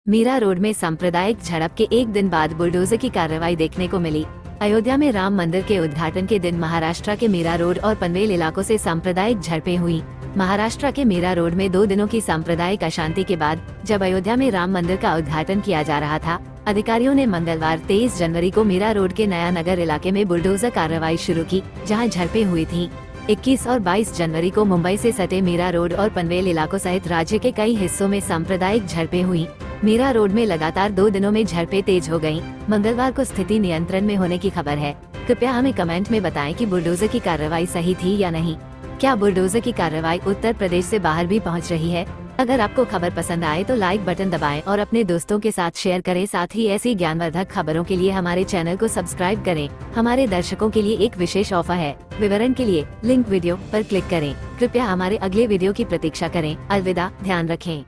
Meera road में सांप्रदायिक झड़प के एक दिन बाद बुलडोजर की कार्रवाई देखने को मिली। अयोध्या में राम मंदिर के उद्घाटन के दिन महाराष्ट्र के मीरा रोड और पनवेल इलाकों से सांप्रदायिक झड़पें हुई। महाराष्ट्र के मीरा रोड में 2 दिनों की सांप्रदायिक अशांति के बाद जब अयोध्या में राम मंदिर का उद्घाटन किया जा रहा था, अधिकारियों ने मंगलवार 23 जनवरी को मीरा रोड के नया नगर इलाके में बुलडोजर कार्रवाई शुरू की, जहां झड़पें हुई थीं। 21 और 22 जनवरी को मुंबई से सटे मीरा रोड और पनवेल इलाकों सहित राज्य के कई हिस्सों में सांप्रदायिक झड़पें हुई। मीरा रोड में लगातार 2 दिनों में झड़पें तेज हो गयीं। मंगलवार को स्थिति नियंत्रण में होने की खबर है। कृपया हमें कमेंट में बताएं कि बुलडोजर की कार्रवाई सही थी या नहीं। क्या बुलडोजर की कार्रवाई उत्तर प्रदेश से बाहर भी पहुंच रही है? अगर आपको खबर पसंद आए तो लाइक बटन दबाएं और अपने दोस्तों के साथ शेयर करें। साथ ही ऐसी ज्ञानवर्धक खबरों के लिए हमारे चैनल को सब्सक्राइब करें। हमारे दर्शकों के लिए एक विशेष ऑफर है। विवरण के लिए लिंक वीडियो पर क्लिक करें। कृपया हमारे अगले वीडियो की प्रतीक्षा करें। अलविदा, ध्यान रखें।